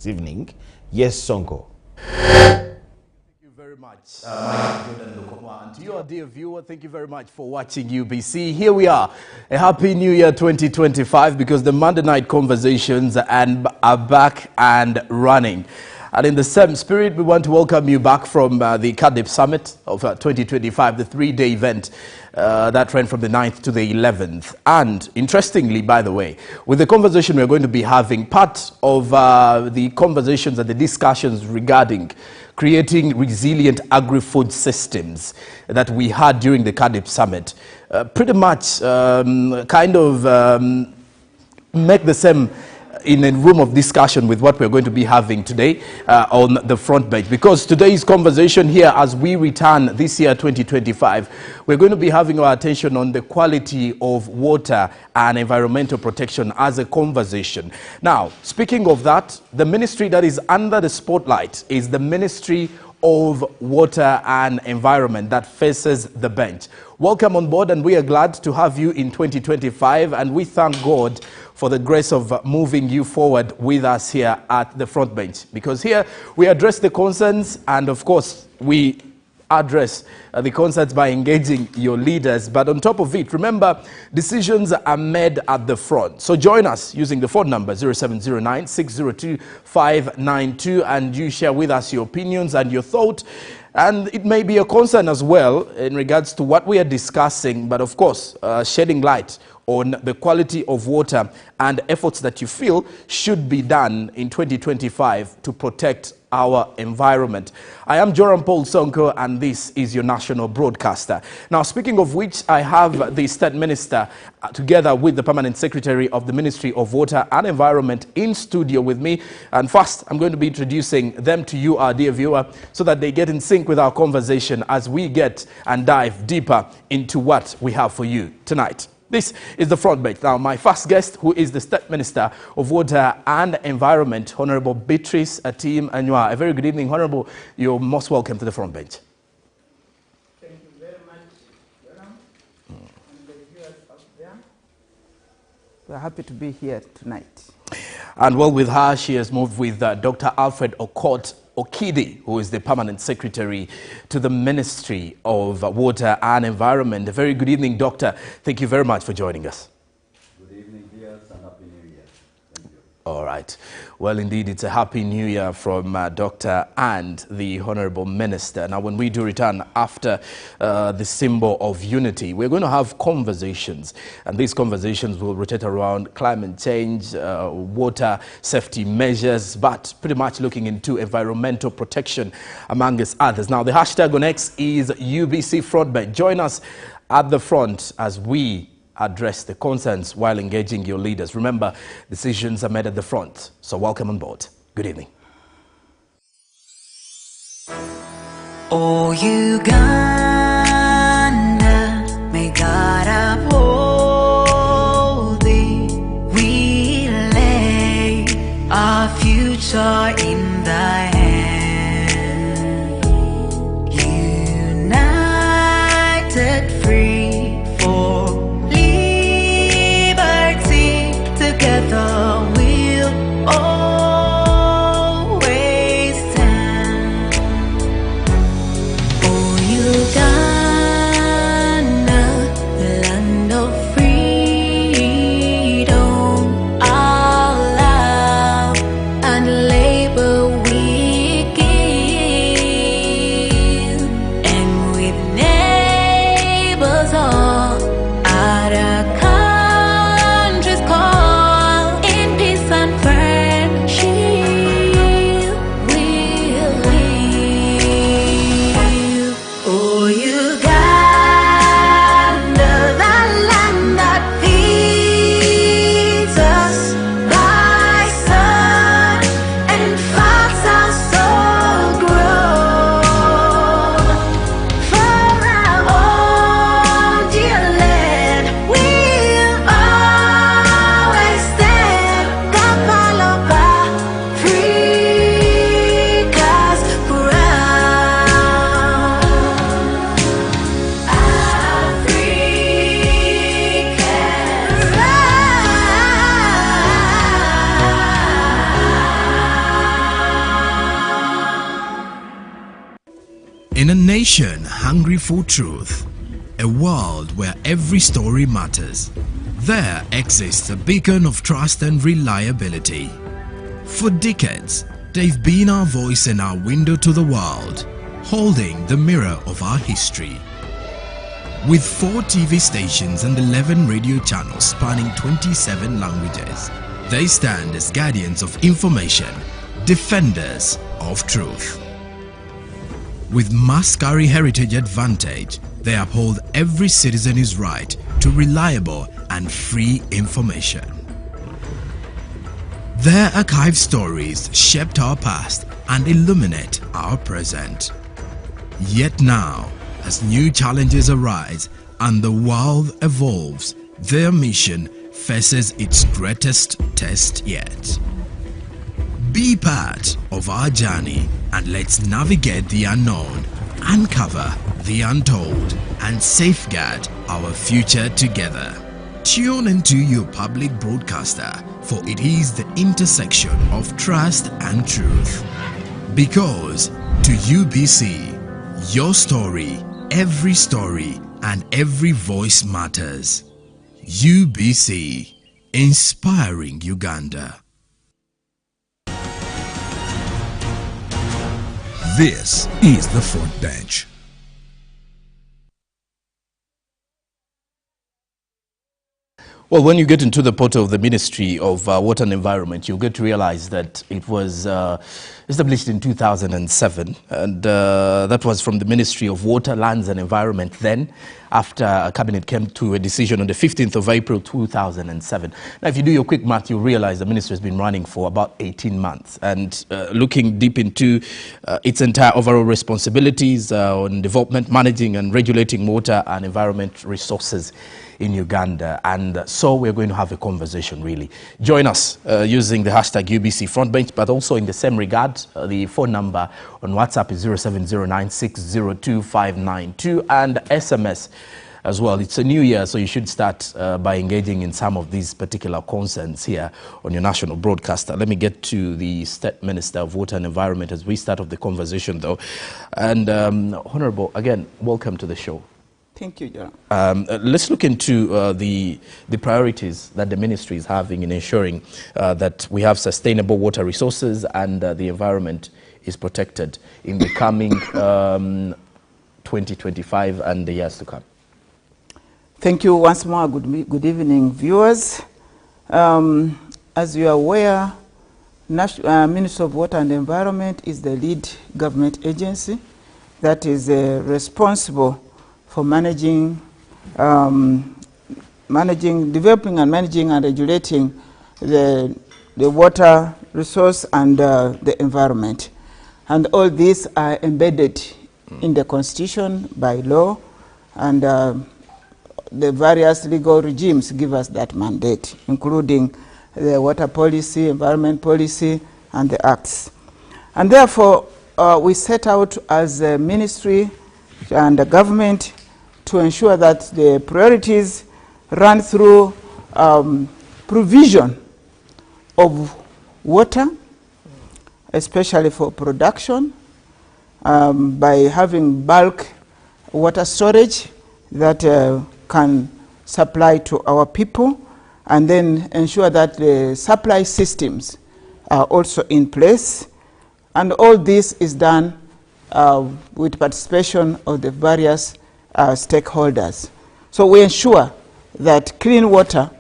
this evening. Yes, Sonko. Thank you very much, and to you, our dear viewer, thank you very much for watching UBC. Here we are, a happy new year 2025, because the Monday night conversations are back and running. And in the same spirit, we want to welcome you back from the Cardiff Summit of 2025, the three-day event that ran from the 9th to the 11th. And interestingly, by the way, with the conversation we're going to be having, part of the conversations and the discussions regarding creating resilient agri-food systems that we had during the Cardiff Summit, pretty much make the same in a room of discussion with what we're going to be having today on the front bench. Because today's conversation here, as we return this year 2025, we're going to be having our attention on the quality of water and environmental protection as a conversation. Now, speaking of that, the ministry that is under the spotlight is the Ministry of Water and Environment that faces the bench. Welcome on board, and we are glad to have you in 2025, and we thank God for the grace of moving you forward with us here at the front bench, because here we address the concerns, and of course we address the concerns by engaging your leaders. But on top of it, remember, decisions are made at the front. So join us using the phone number 0709 602 592, and you share with us your opinions and your thought. And it may be a concern as well in regards to what we are discussing, but of course, shedding light on the quality of water and efforts that you feel should be done in 2025 to protect our environment. I am JORAM SSONKO, and this is your national broadcaster. Now, speaking of which, I have the State Minister together with the Permanent Secretary of the Ministry of Water and Environment in studio with me. And first, I'm going to be introducing them to you, our dear viewer, so that they get in sync with our conversation as we get and dive deeper into what we have for you tonight. This is the front bench. Now, my first guest, who is the State Minister of Water and Environment, Honorable Beatrice Atim Anyoa. A very good evening, Honorable. You're most welcome to the front bench. Thank you very much, Joram, and the viewers out there. We're happy to be here tonight. And well, with her, she has moved with Dr. Alfred Okidi, who is the Permanent Secretary to the Ministry of Water and Environment. A very good evening, Doctor. Thank you very much for joining us. Good evening, dears, and Happy New Year. Thank you. All right. Well, indeed, it's a Happy New Year from Doctor and the Honorable Minister. Now, when we do return after the symbol of unity, we're going to have conversations, and these conversations will rotate around climate change, water safety measures, but pretty much looking into environmental protection, amongst others. Now, the hashtag on X is UBC Frontbench. Join us at the front as we address the concerns while engaging your leaders. Remember, decisions are made at the front. So welcome on board. Good evening. Oh, Uganda, may God uphold thee. We lay our future in thy hand. United, free for liberty, together we'll always stand. Oh, Uganda, the land of freedom, our love and labor we In a nation hungry for truth, a world where every story matters, there exists a beacon of trust and reliability. For decades, they've been our voice and our window to the world, holding the mirror of our history. With 4 TV stations and 11 radio channels spanning 27 languages, they stand as guardians of information, defenders of truth. With Mascari Heritage Advantage, they uphold every citizen's right to reliable and free information. Their archived stories shaped our past and illuminate our present. Yet now, as new challenges arise and the world evolves, their mission faces its greatest test yet. Be part of our journey and let's navigate the unknown, uncover the untold, and safeguard our future together. Tune into your public broadcaster, for it is the intersection of trust and truth. Because to UBC, your story, every story, and every voice matters. UBC, inspiring Uganda. This is the Front Bench. Well, when you get into the portal of the Ministry of Water and Environment, you'll get to realize that it was established in 2007, and that was from the Ministry of Water, Lands and Environment then, after a cabinet came to a decision on the 15th of April 2007. Now, if you do your quick math, you'll realize the ministry has been running for about 18 months, and looking deep into its entire overall responsibilities on development, managing and regulating water and environment resources in Uganda. And so we're going to have a conversation, really. Join us using the hashtag UBC Frontbench, but also in the same regard, the phone number on WhatsApp is 0709602592 and SMS as well. It's a new year, so you should start by engaging in some of these particular concerns here on your national broadcaster. Let me get to the State Minister of Water and Environment as we start off the conversation, though. And Honorable, again, welcome to the show. Thank you, Joram. Let's look into the priorities that the ministry is having in ensuring that we have sustainable water resources and the environment is protected in the coming 2025 and the years to come. Thank you once more. Good evening, viewers. As you are aware, Ministry of Water and Environment is the lead government agency that is responsible for developing and managing and regulating the water resource and the environment. And all these are embedded in the Constitution by law, and the various legal regimes give us that mandate, including the water policy, environment policy, and the acts. And therefore, we set out as a ministry and the government to ensure that the priorities run through provision of water, especially for production, by having bulk water storage that can supply to our people, and then ensure that the supply systems are also in place. And all this is done with participation of the various stakeholders. So we ensure that clean water,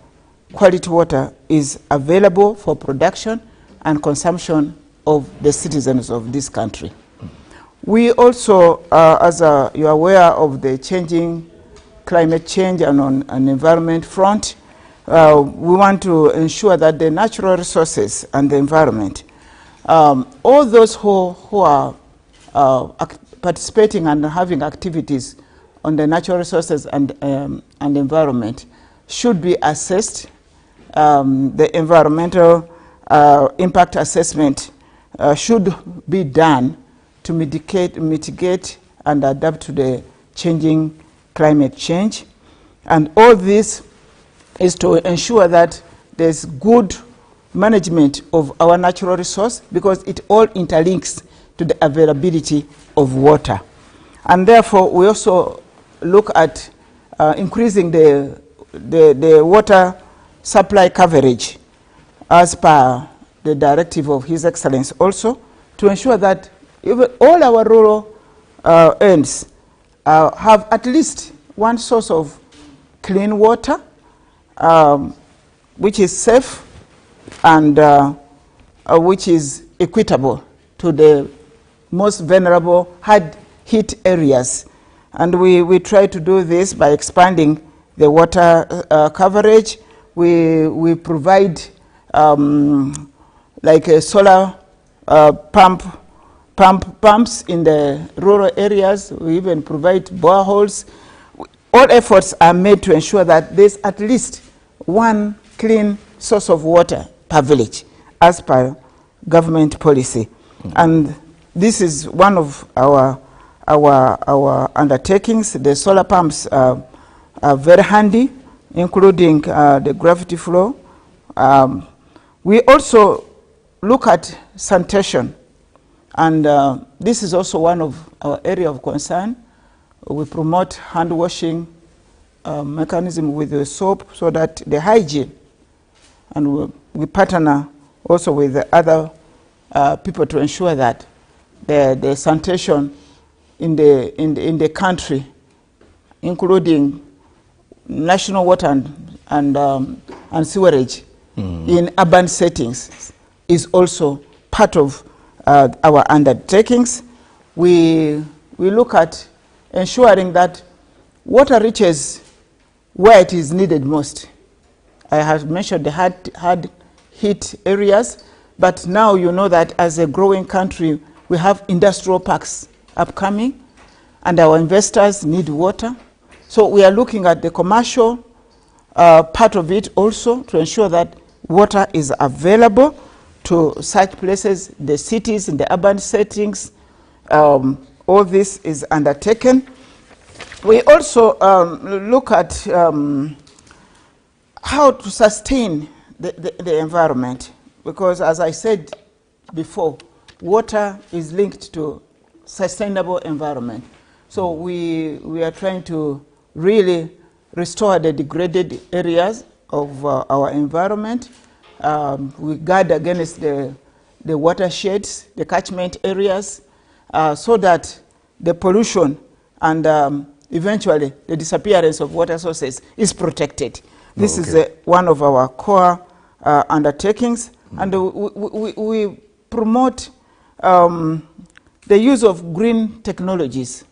quality water, is available for production and consumption of the citizens of this country. We also, as you are aware of the changing climate change and on an environment front, we want to ensure that the natural resources and the environment, all those who are participating and having activities on the natural resources and environment should be assessed. The environmental impact assessment should be done to mitigate and adapt to the changing climate change. And all this is to ensure that there's good management of our natural resource, because it all interlinks to the availability of water. And therefore, we also look at increasing the water supply coverage as per the directive of His Excellency also, to ensure that even all our rural ends have at least one source of clean water, which is safe and which is equitable to the most vulnerable hard hit areas. And we try to do this by expanding the water coverage. We provide like a solar pumps in the rural areas. We even provide boreholes. All efforts are made to ensure that there's at least one clean source of water per village as per government policy. And this is one of our undertakings. The solar pumps are very handy, including the gravity flow. We also look at sanitation, and this is also one of our area of concern. We promote hand washing mechanism with the soap so that the hygiene, and we partner also with the other people to ensure that the sanitation in the country, including national water and sewerage in urban settings, is also part of our undertakings. We look at ensuring that water reaches where it is needed most. I have mentioned the hard hit areas, but now you know that as a growing country, we have industrial parks upcoming, and our investors need water. So we are looking at the commercial part of it also to ensure that water is available to such places, the cities, in the urban settings. All this is undertaken. We also look at how to sustain the environment, because as I said before, water is linked to sustainable environment. So we are trying to really restore the degraded areas of our environment. We guard against the watersheds, the catchment areas, so that the pollution and eventually the disappearance of water sources is protected. This is one of our core undertakings. And we promote the use of green technologies,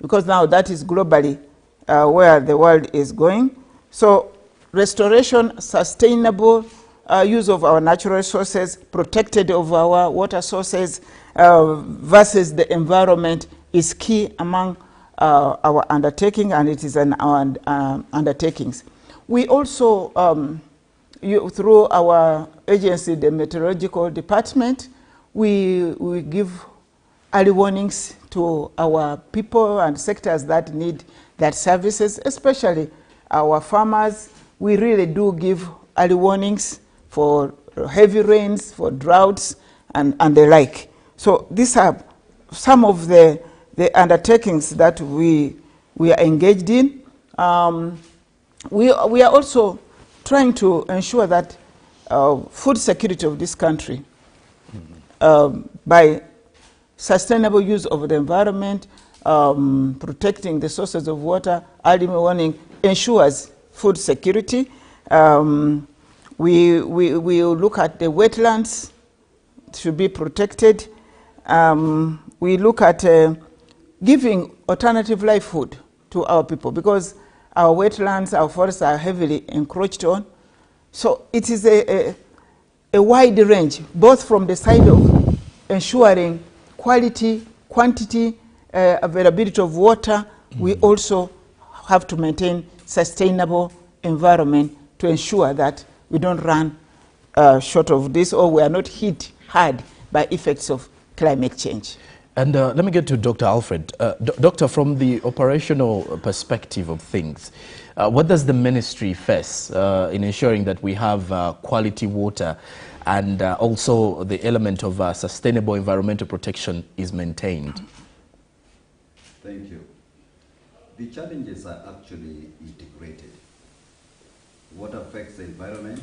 because now that is globally where the world is going. So restoration, sustainable use of our natural resources, protected of our water sources versus the environment is key among our undertaking, and it is our undertakings. We also, through our agency, the Meteorological Department, we give early warnings to our people and sectors that need that services, especially our farmers. We really do give early warnings for heavy rains, for droughts, and the like. So these are some of the undertakings that we are engaged in. We are also trying to ensure that food security of this country by sustainable use of the environment, protecting the sources of water, early warning ensures food security. We look at the wetlands should be protected. We look at giving alternative livelihood to our people, because our wetlands, our forests are heavily encroached on. So it is a wide range, both from the side of ensuring quality, quantity, availability of water. We also have to maintain sustainable environment to ensure that we don't run short of this, or we are not hit hard by effects of climate change. And let me get to Dr. Alfred. Doctor, from the operational perspective of things, what does the ministry face in ensuring that we have quality water and also the element of sustainable environmental protection is maintained? Thank you. The challenges are actually integrated. What affects the environment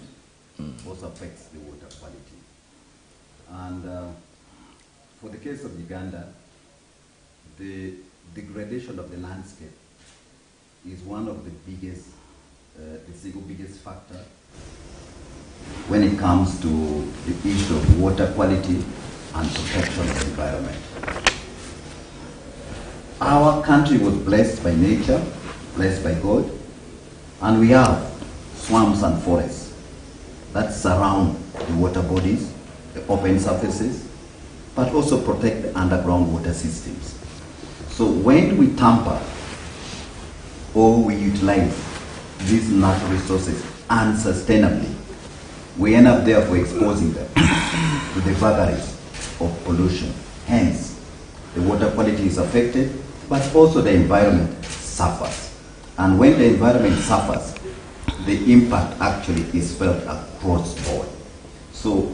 also affects the water quality. And for the case of Uganda, the degradation of the landscape is one of the biggest, the single biggest factor when it comes to the issue of water quality and protection of the environment. Our country was blessed by nature, blessed by God, and we have swamps and forests that surround the water bodies, the open surfaces, but also protect the underground water systems. So when we tamper or we utilize these natural resources unsustainably, we end up therefore exposing them to the vagaries of pollution. Hence, the water quality is affected, but also the environment suffers. And when the environment suffers, the impact actually is felt across the board. So,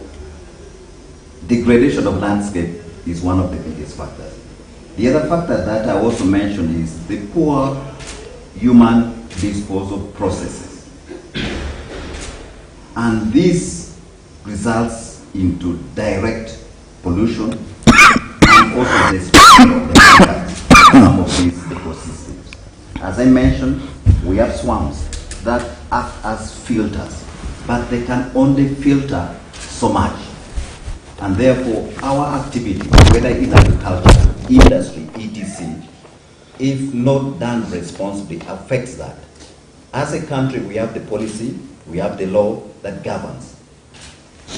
degradation of landscape is one of the biggest factors. The other factor that I also mentioned is the poor human disposal processes. And this results into direct pollution and also destruction of the habitats of some of these ecosystems. As I mentioned, we have swamps that act as filters, but they can only filter so much. And therefore, our activity, whether in agriculture, industry, etc., if not done responsibly, affects that. As a country, we have the policy, we have the law that governs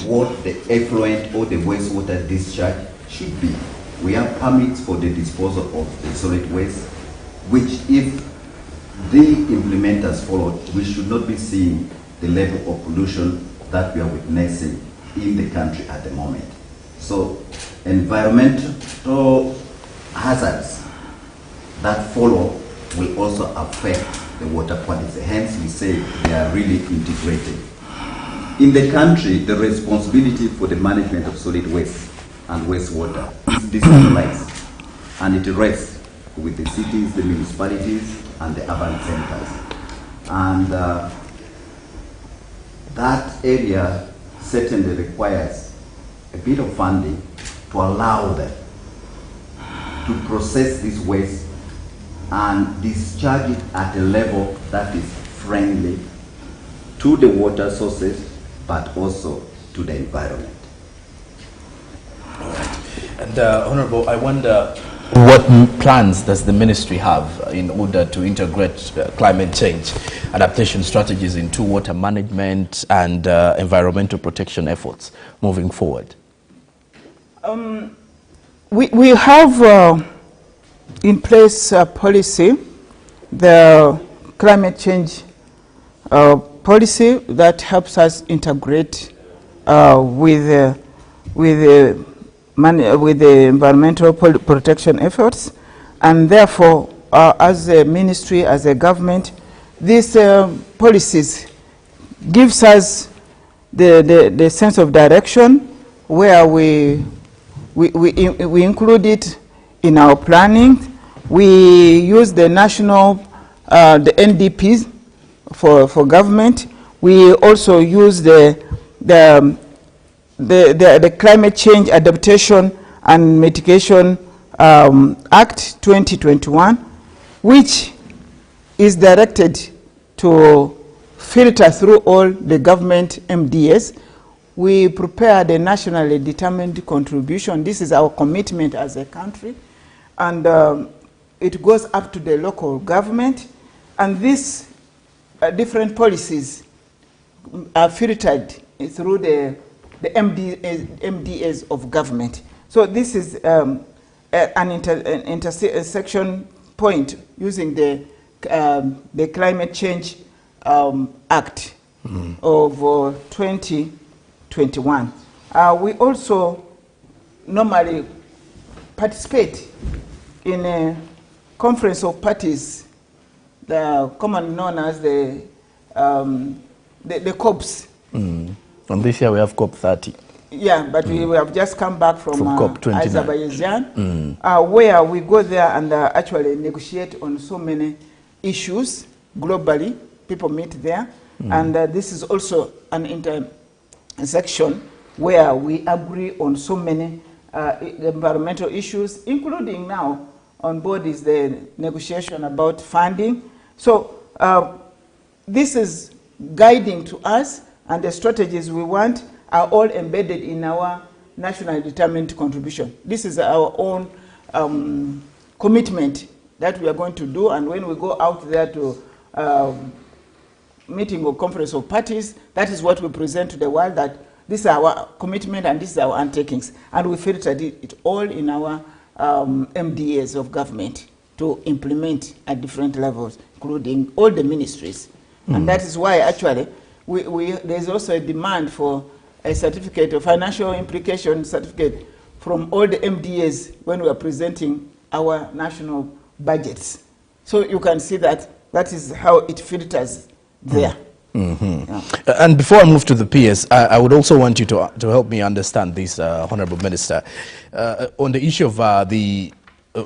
what the effluent or the wastewater discharge should be. We have permits for the disposal of the solid waste, which if the implementers followed, we should not be seeing the level of pollution that we are witnessing in the country at the moment. So environmental hazards that follow will also affect the water quality. Hence, we say they are really integrated. In the country, the responsibility for the management of solid waste and wastewater is decentralized, and it rests with the cities, the municipalities, and the urban centers. And that area certainly requires a bit of funding to allow them to process this waste and discharge it at a level that is friendly to the water sources, but also to the environment. All right. And Honorable, I wonder what plans does the ministry have in order to integrate climate change adaptation strategies into water management and environmental protection efforts moving forward? We have in place a policy, the climate change policy that helps us integrate with the environmental protection efforts, and therefore as a ministry, as a government, these policies gives us the sense of direction where we include it in our planning. We use the national, the NDPs for government. We also use the Climate Change Adaptation and Mitigation Act 2021, which is directed to filter through all the government MDAs. We prepare the nationally determined contribution. This is our commitment as a country. And it goes up to the local government. And these different policies are filtered through the MDAs of government. So this is an intersection point using the Climate Change Act of 2021. We also normally participate in a conference of parties, the commonly known as the COPs. And this year we have COP 30. Yeah, but we have just come back from COP29. Azerbaijan, where we go there and actually negotiate on so many issues globally. People meet there, and this is also an intersection where we agree on so many environmental issues, including now on board is the negotiation about funding. So this is guiding to us, and the strategies we want are all embedded in our nationally determined contribution. This is our own commitment that we are going to do, and when we go out there to meeting or conference of parties, that is what we present to the world, that this is our commitment and this is our undertakings. And we filtered it all in our MDAs of government to implement at different levels, including all the ministries. And that is why actually there's also a demand for a certificate, a financial implication certificate from all the MDAs when we are presenting our national budgets. So you can see that that is how it filters there. Yeah. And before I move to the PS, I would also want you to help me understand this, Honorable Minister, on the issue of the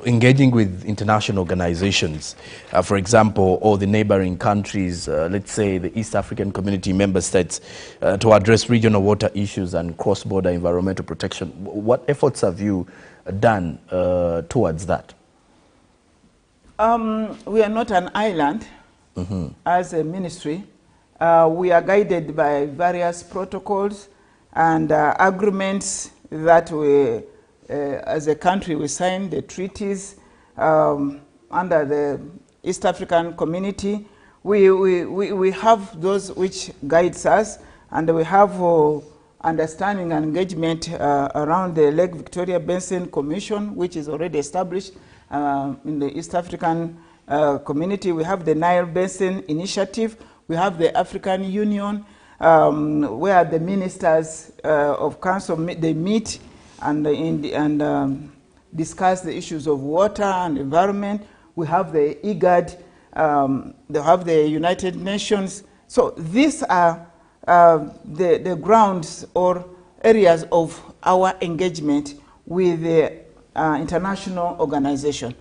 engaging with international organizations, for example, or the neighboring countries, let's say the East African Community member states, to address regional water issues and cross-border environmental protection. What efforts have you done towards that? We are not an island as a ministry. We are guided by various protocols and agreements that we, as a country, we signed the treaties under the East African Community. We have those which guides us, and we have understanding and engagement around the Lake Victoria Basin Commission, which is already established in the East African Community. We have the Nile Basin Initiative. We have the African Union, where the ministers of council they meet and discuss the issues of water and environment. We have the IGAD, they have the United Nations. So these are the grounds or areas of our engagement with the international organization.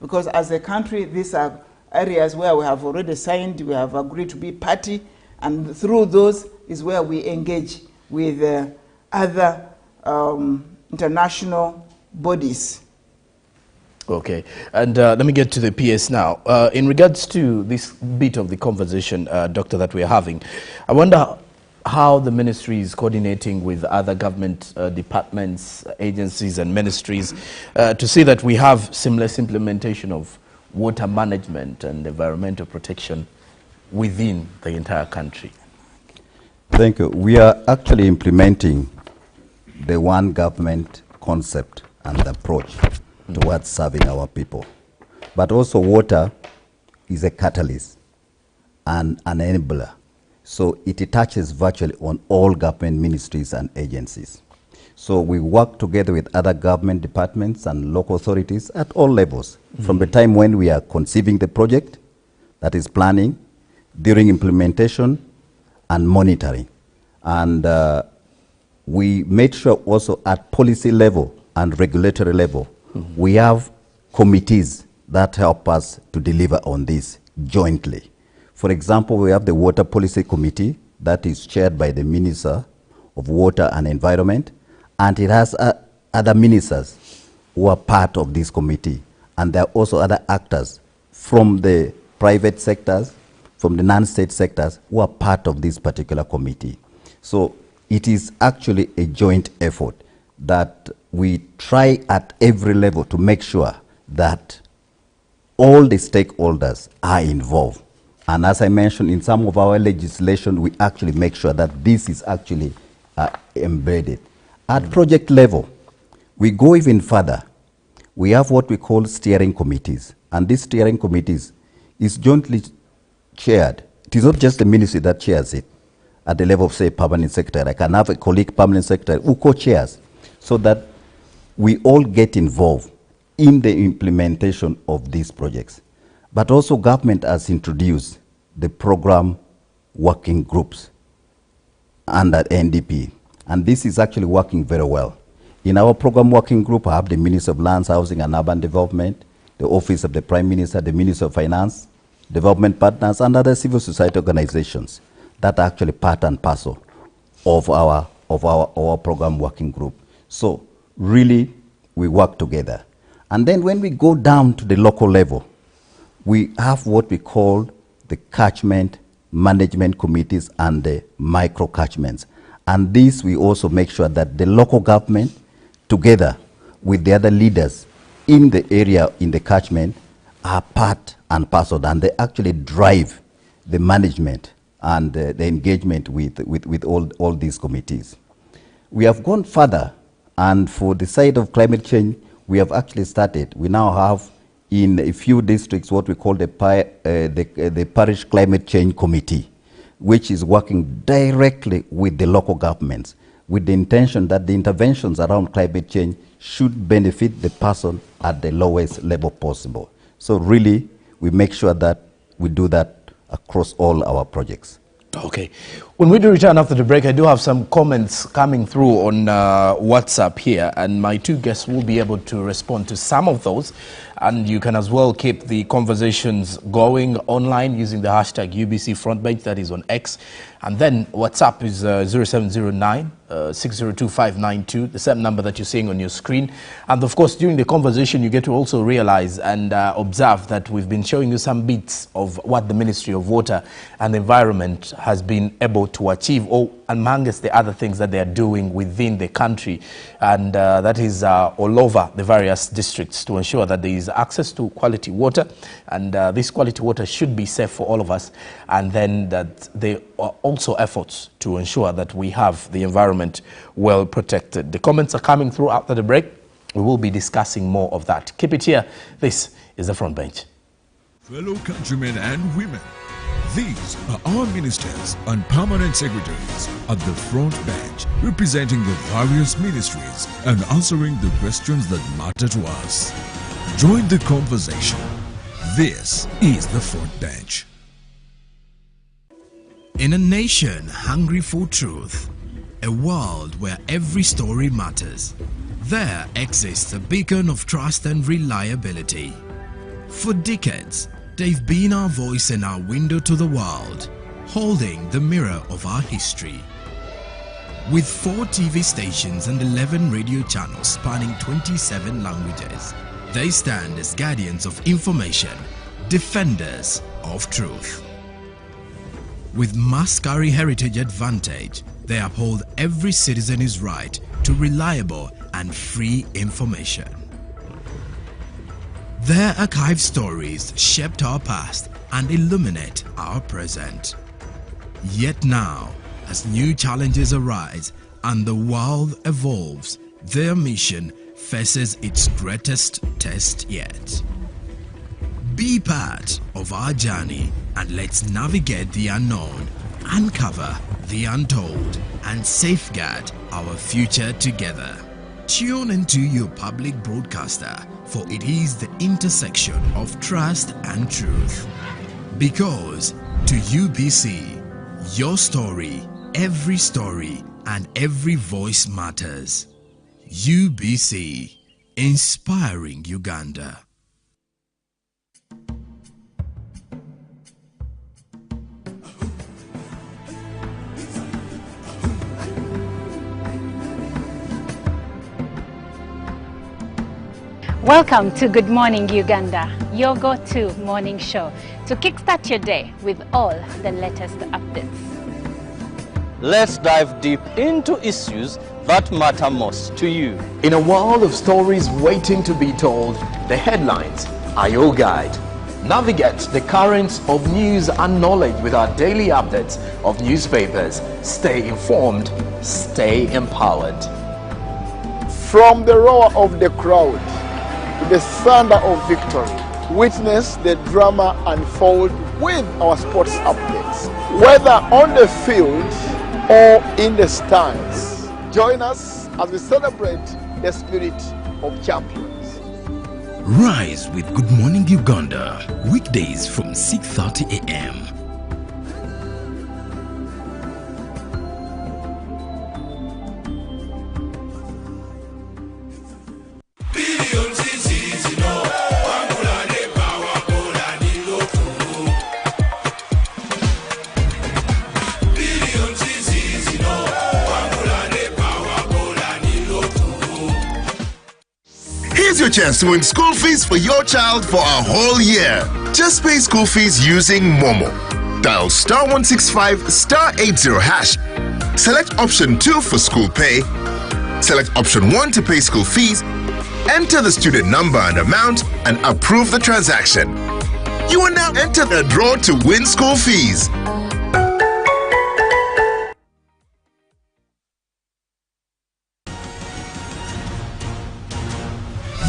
Because as a country, these are areas where we have already signed, we have agreed to be party, and through those is where we engage with other international bodies. Okay, and let me get to the PS now. In regards to this bit of the conversation, Doctor, that we're having, I wonder how the ministry is coordinating with other government departments, agencies and ministries to see that we have seamless implementation of water management and environmental protection within the entire country. Thank you. We are actually implementing the one government concept and approach towards serving our people. But also water is a catalyst and an enabler. So it touches virtually on all government ministries and agencies. So we work together with other government departments and local authorities at all levels, from the time when we are conceiving the project, that is planning, during implementation, and monitoring. And we made sure also at policy level and regulatory level, we have committees that help us to deliver on this jointly. For example, we have the Water Policy Committee that is chaired by the Minister of Water and Environment, and it has other ministers who are part of this committee. And there are also other actors from the private sectors, from the non-state sectors, who are part of this particular committee. So it is actually a joint effort that we try at every level to make sure that all the stakeholders are involved. And as I mentioned, in some of our legislation, we actually make sure that this is actually embedded. At project level, we go even further. We have what we call steering committees, and these steering committees is jointly chaired. It is not just the ministry that chairs it at the level of, say, permanent secretary. I can have a colleague permanent secretary who co-chairs, so that we all get involved in the implementation of these projects. But also government has introduced the program working groups under NDP. And this is actually working very well. In our program working group, I have the Minister of Lands, Housing and Urban Development, the Office of the Prime Minister, the Minister of Finance, development partners, and other civil society organizations that are actually part and parcel of our program working group. So really, we work together. And then when we go down to the local level, we have what we call the catchment management committees and the micro catchments. And this, we also make sure that the local government, together with the other leaders in the area, in the catchment, are part and parcel, and they actually drive the management and the engagement with all these committees. We have gone further, and for the side of climate change, we have actually started. We now have in a few districts what we call the Parish Climate Change Committee, which is working directly with the local governments with the intention that the interventions around climate change should benefit the person at the lowest level possible. So really, we make sure that we do that across all our projects. Okay. When we do return after the break, I do have some comments coming through on WhatsApp here, and my two guests will be able to respond to some of those. And you can as well keep the conversations going online using the hashtag UBC Frontbench, that is on X. And then WhatsApp is 0709 602592, the same number that you're seeing on your screen. And of course, during the conversation, you get to also realize and observe that we've been showing you some bits of what the Ministry of Water and Environment has been able to achieve, or amongst the other things that they are doing within the country. And that is all over the various districts to ensure that there is access to quality water. And this quality water should be safe for all of us. And then that there are also efforts to ensure that we have the environment well protected. The comments are coming through after the break. We will be discussing more of that. Keep it here. This is the Front Bench. Fellow countrymen and women, these are our ministers and permanent secretaries at the front bench, representing the various ministries and answering the questions that matter to us. Join the conversation. This is the front bench. In a nation hungry for truth, a world where every story matters, there exists a beacon of trust and reliability. For decades, they've been our voice and our window to the world, holding the mirror of our history. With 4 TV stations and 11 radio channels spanning 27 languages, they stand as guardians of information, defenders of truth. With Mascari Heritage Advantage, they uphold every citizen's right to reliable and free information. Their archived stories shaped our past and illuminate our present. Yet now, as new challenges arise and the world evolves, their mission faces its greatest test yet. Be part of our journey and let's navigate the unknown, uncover the untold, and safeguard our future together. Tune into your public broadcaster, for it is the intersection of trust and truth. Because to UBC, your story, and every voice matters. UBC, inspiring Uganda. Welcome to Good Morning Uganda, your go-to morning show to kickstart your day with all the latest updates. Let's dive deep into issues that matter most to you. In a world of stories waiting to be told, the headlines are your guide. Navigate the currents of news and knowledge with our daily updates of newspapers. Stay informed, stay empowered. From the roar of the crowd to the thunder of victory, witness the drama unfold with our sports updates. Whether on the field or in the stands, join us as we celebrate the spirit of champions. Rise with Good Morning Uganda, weekdays from 6:30 a.m. Here's your chance to win school fees for your child for a whole year. Just pay school fees using Momo. Dial *165 *80#. Select option 2 for school pay. Select option 1 to pay school fees. Enter the student number and amount and approve the transaction. You will now enter the draw to win school fees.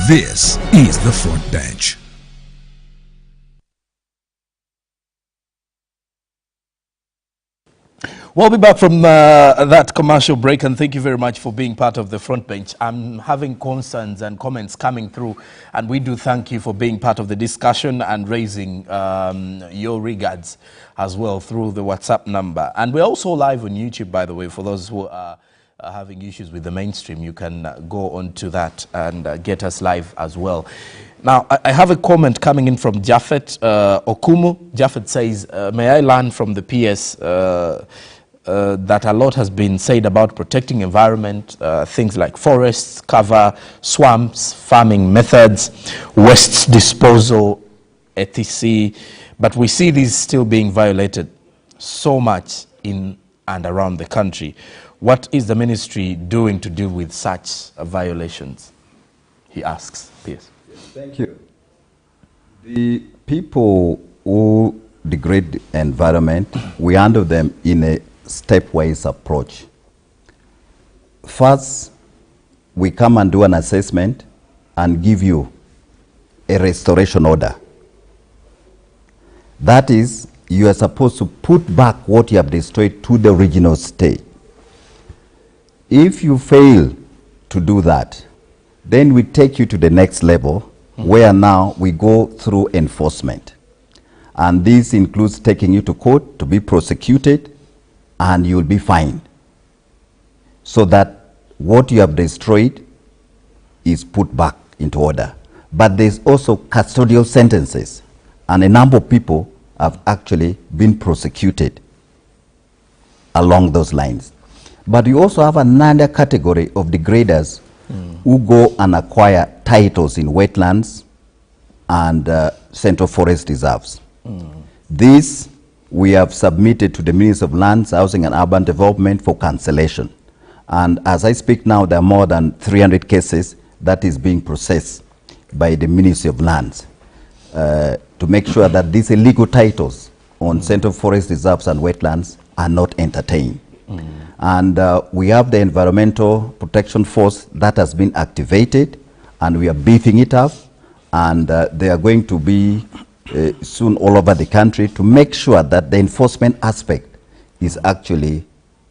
This is the Front Bench. We'll be back from that commercial break, and thank you very much for being part of the Front Bench. I'm having concerns and comments coming through, and we do thank you for being part of the discussion and raising your regards as well through the WhatsApp number. And we're also live on YouTube, by the way, for those who are having issues with the mainstream. You can go onto that and get us live as well. Now, I have a comment coming in from Japhet Okumu. Japhet says, may I learn from the PS that a lot has been said about protecting environment, things like forests, cover, swamps, farming methods, waste disposal, etc. But we see these still being violated so much in and around the country. What is the ministry doing to deal with such violations? He asks. Yes. Thank you. The people who degrade the environment, we handle them in a stepwise approach. First, we come and do an assessment and give you a restoration order. That is, you are supposed to put back what you have destroyed to the original state. If you fail to do that, then we take you to the next level, where now we go through enforcement. And this includes taking you to court to be prosecuted, and you'll be fined. So that what you have destroyed is put back into order. But there's also custodial sentences, and a number of people have actually been prosecuted along those lines. But you also have another category of degraders who go and acquire titles in wetlands and central forest reserves. This we have submitted to the Ministry of Lands, Housing and Urban Development for cancellation. And as I speak now, there are more than 300 cases that is being processed by the Ministry of Lands to make sure that these illegal titles on central forest reserves and wetlands are not entertained. And we have the Environmental Protection Force that has been activated, and we are beefing it up, and they are going to be soon all over the country to make sure that the enforcement aspect is actually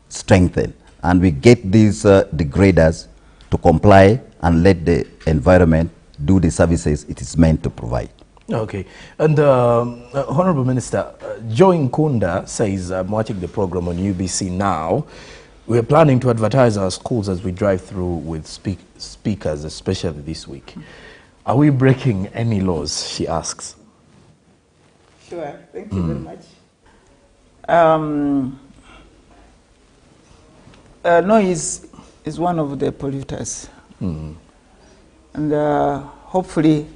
strengthened, and we get these degraders to comply and let the environment do the services it is meant to provide. Okay. And Honorable Minister, Joe Nkunda says, I'm watching the program on UBC now. We're planning to advertise our schools as we drive through with speakers, especially this week. Are we breaking any laws, she asks? Sure. Thank you very much. Noise is one of the polluters. And hopefully,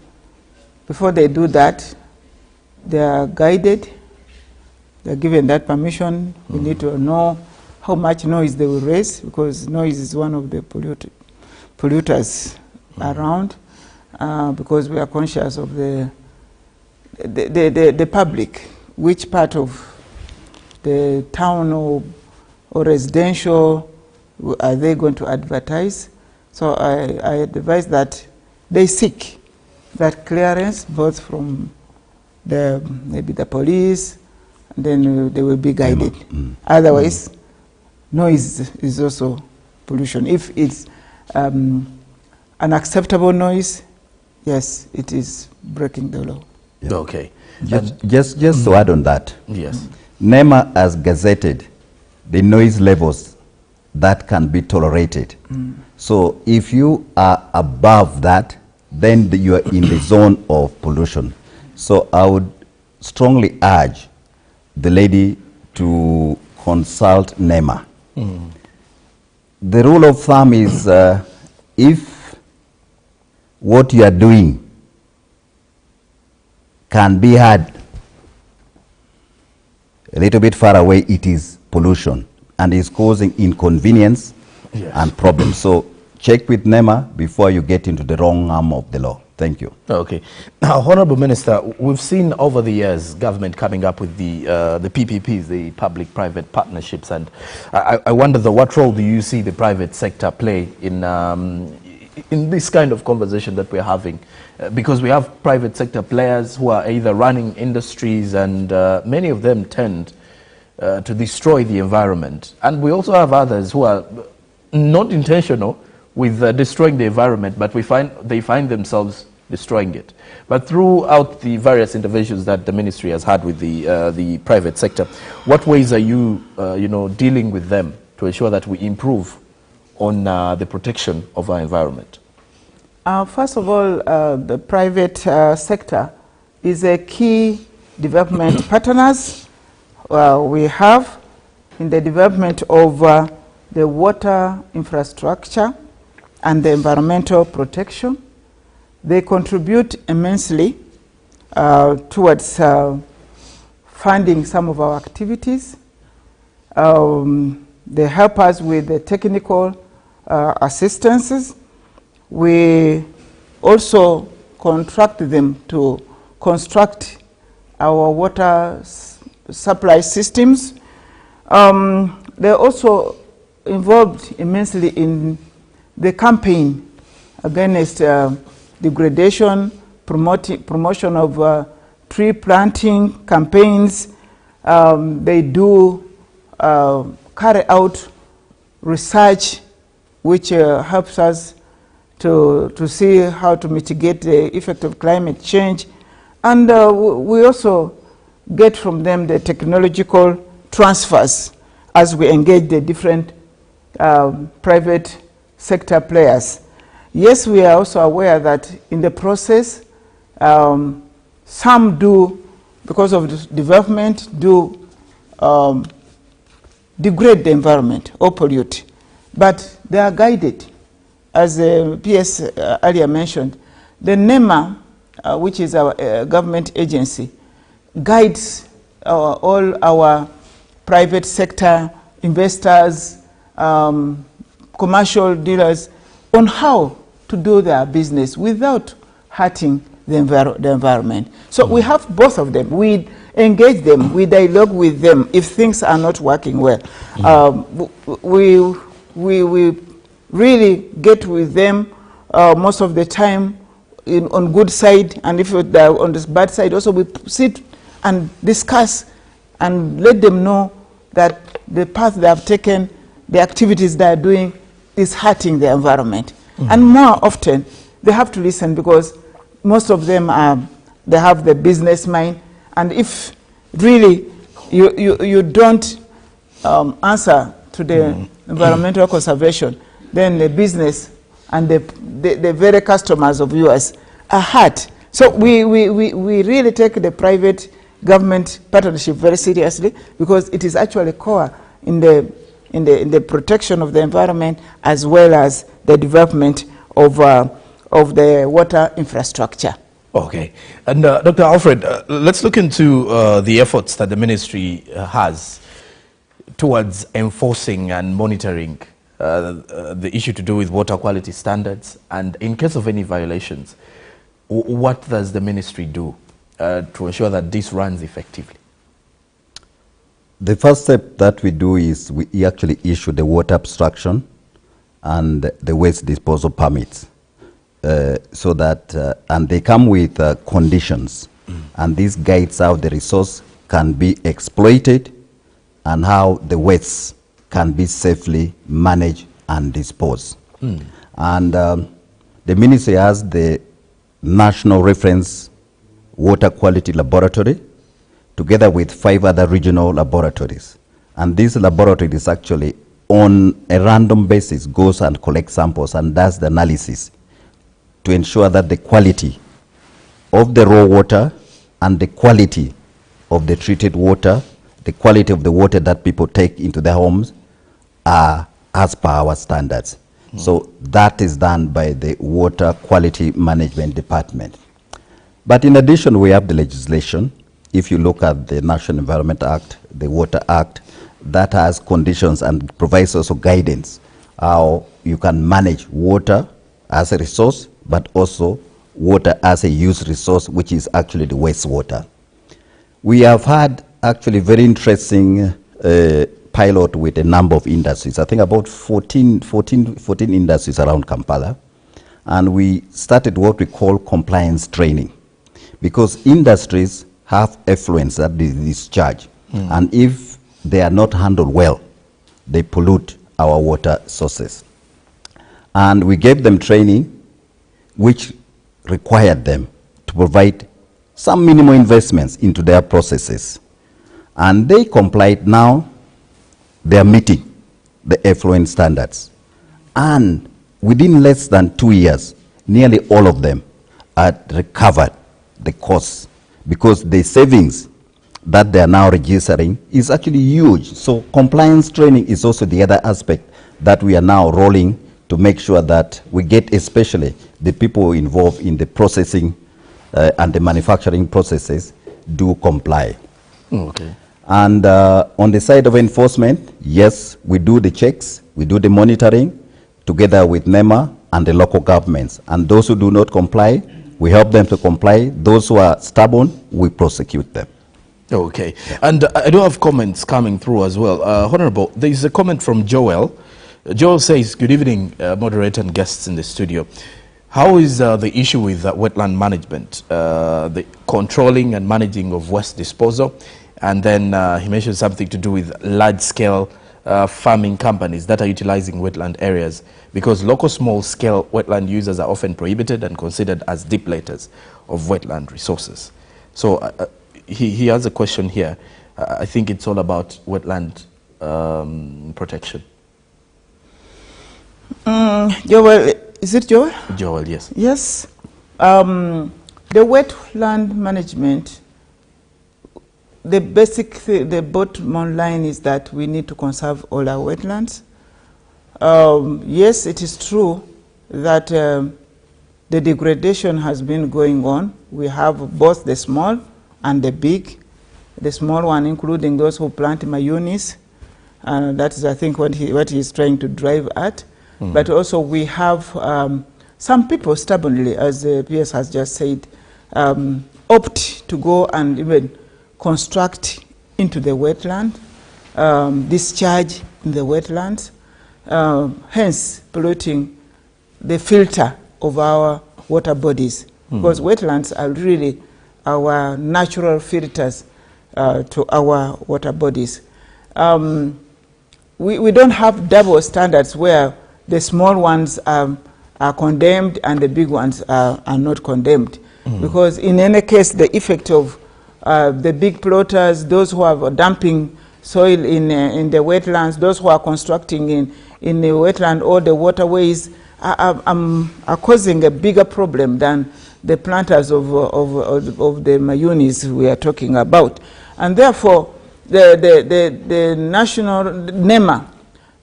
before they do that, they are guided, they are given that permission. We need to know how much noise they will raise, because noise is one of the polluters around, because we are conscious of the public, which part of the town or residential are they going to advertise. So I advise that they seek that clearance, both from maybe the police, and then they will be guided. Otherwise, noise is also pollution. If it's unacceptable noise, yes, it is breaking the law. Yeah. Okay. Just to add on that, yes, NEMA has gazetted the noise levels that can be tolerated. So if you are above that, then you are in the zone of pollution. So I would strongly urge the lady to consult NEMA. The rule of thumb is if what you are doing can be heard a little bit far away, it is pollution and is causing inconvenience and problems. So check with NEMA before you get into the wrong arm of the law. Thank you. Okay. Now, Honorable Minister, we've seen over the years government coming up with the PPPs, the public-private partnerships, and I wonder, though, what role do you see the private sector play in this kind of conversation that we're having? Because we have private sector players who are either running industries, and many of them tend to destroy the environment. And we also have others who are not intentional with destroying the environment, but they find themselves destroying it. But throughout the various interventions that the ministry has had with the private sector, what ways are you, dealing with them to ensure that we improve on the protection of our environment? First of all, the private sector is a key development partners we have in the development of the water infrastructure and the environmental protection. They contribute immensely towards funding some of our activities. They help us with the technical assistances. We also contract them to construct our water supply systems. They're also involved immensely in the campaign against degradation, promotion of tree planting campaigns. They do carry out research which helps us to see how to mitigate the effect of climate change. And we also get from them the technological transfers as we engage the different private sector players. Yes, we are also aware that in the process, some do, because of this development, do degrade the environment or pollute. But they are guided, as the PS earlier mentioned. The NEMA, which is our government agency, guides all our private sector investors, commercial dealers, on how to do their business without hurting the environment. So we have both of them. We engage them, we dialogue with them if things are not working well. We really get with them most of the time on good side, and if they're on this bad side also, we sit and discuss and let them know that the path they have taken, the activities they are doing is hurting the environment. And more often, they have to listen, because most of them they have the business mind, and if really you don't answer to the environmental conservation, then the business and the very customers of yours are hurt. So we really take the private government partnership very seriously, because it is actually core in the protection of the environment as well as the development of the water infrastructure. Okay. And Dr. Alfred, let's look into the efforts that the ministry has towards enforcing and monitoring the issue to do with water quality standards, and in case of any violations, what does the ministry do to ensure that this runs effectively? The first step that we do is we actually issue the water abstraction and the waste disposal permits, so that and they come with conditions, and this guides how the resource can be exploited and how the waste can be safely managed and disposed. And the ministry has the National Reference Water Quality Laboratory, together with 5 other regional laboratories. And this laboratory is actually on a random basis goes and collects samples and does the analysis to ensure that the quality of the raw water and the quality of the treated water, the quality of the water that people take into their homes are as per our standards. So that is done by the Water Quality Management Department. But in addition, we have the legislation. If you look at the National Environment Act, the Water Act, that has conditions and provides also guidance how you can manage water as a resource, but also water as a use resource, which is actually the wastewater. We have had actually very interesting pilot with a number of industries. I think about 14 industries around Kampala. And we started what we call compliance training, because industries have effluents that they discharge. And if they are not handled well, they pollute our water sources. And we gave them training which required them to provide some minimum investments into their processes. And they complied. Now they are meeting the effluent standards. And within less than 2 years, nearly all of them had recovered the costs, because the savings that they are now registering is actually huge. So compliance training is also the other aspect that we are now rolling to make sure that we get especially the people involved in the processing and the manufacturing processes do comply. Okay. And on the side of enforcement, yes, we do the checks, we do the monitoring together with NEMA and the local governments. And those who do not comply, we help them to comply. Those who are stubborn, we prosecute them. Okay. Yeah. And I do have comments coming through as well. Honorable, there is a comment from Joel. Joel says, good evening, moderator and guests in the studio. How is the issue with wetland management, the controlling and managing of waste disposal? And then he mentioned something to do with large-scale farming companies that are utilizing wetland areas, because local small-scale wetland users are often prohibited and considered as depleters of wetland resources. So he has a question here. I think it's all about wetland protection. Joel, is it Joel? Joel, yes. Yes. The wetland management, the basic thing, the bottom line is that we need to conserve all our wetlands. Yes, it is true that the degradation has been going on. We have both the small and the big. The small one including those who plant mayonnaise. That is, I think, what he is trying to drive at. But also we have some people stubbornly, as PS has just said, opt to go and even construct into the wetland, discharge in the wetlands, hence polluting the filter of our water bodies. Because wetlands are really our natural filters to our water bodies. We don't have double standards where the small ones are condemned and the big ones are not condemned. Because in any case, the effect of the big plotters, those who are dumping soil in the wetlands, those who are constructing in the wetland or the waterways are causing a bigger problem than the planters of the mayonnaise we are talking about. And therefore, the national NEMA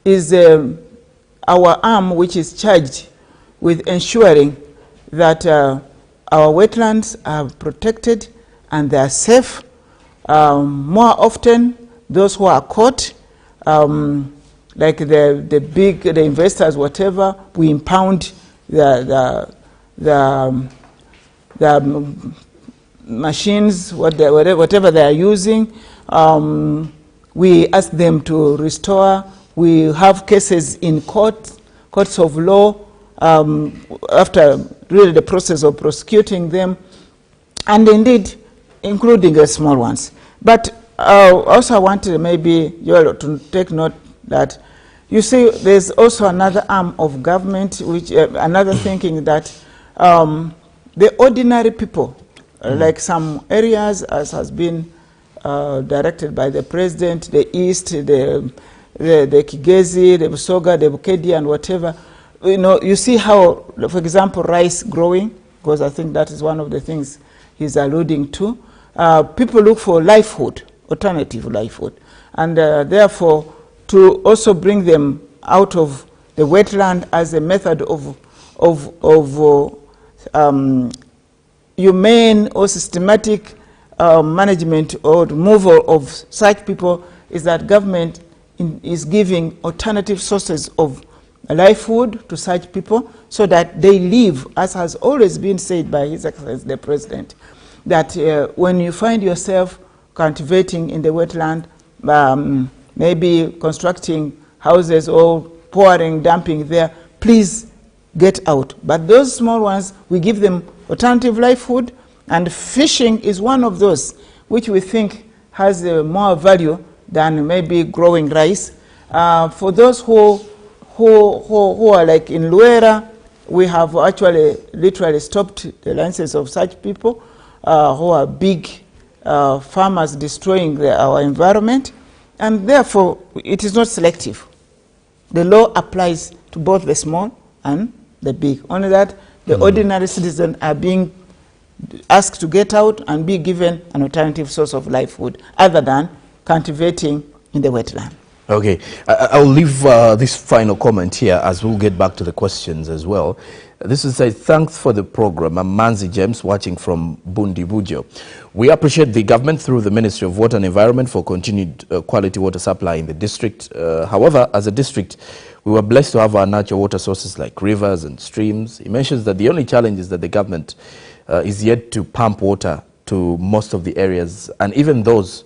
is our arm which is charged with ensuring that our wetlands are protected and they are safe. More often, those who are caught, like the investors, whatever, we impound the machines, whatever they are using. We ask them to restore. We have cases in courts of law after really the process of prosecuting them, and indeed including the small ones. But also I wanted maybe Joel to take note that, you see, there's also another arm of government, which another thinking that the ordinary people, like some areas, as has been directed by the president, the East, the Kigezi, the Busoga, the Bukedi, and whatever, you know, you see how, for example, rice growing, because I think that is one of the things he's alluding to. People look for livelihood, alternative livelihood, and therefore to also bring them out of the wetland as a method of humane or systematic management or removal of such people is that government is giving alternative sources of livelihood to such people so that they live, as has always been said by His Excellency the President, that when you find yourself cultivating in the wetland, maybe constructing houses or pouring, dumping there, please get out. But those small ones, we give them alternative livelihood, and fishing is one of those which we think has more value than maybe growing rice. For those who are like in Luera, we have actually literally stopped the licenses of such people who are big farmers destroying our environment, and therefore it is not selective. The law applies to both the small and the big. Only that the ordinary citizens are being asked to get out and be given an alternative source of livelihood other than cultivating in the wetland. Okay, I'll leave this final comment here as we'll get back to the questions as well. This is a thanks for the program. I'm Manzi James watching from Bundibujo. We appreciate the government through the Ministry of Water and Environment for continued quality water supply in the district. However, as a district, we were blessed to have our natural water sources like rivers and streams. He mentions that the only challenge is that the government is yet to pump water to most of the areas, and even those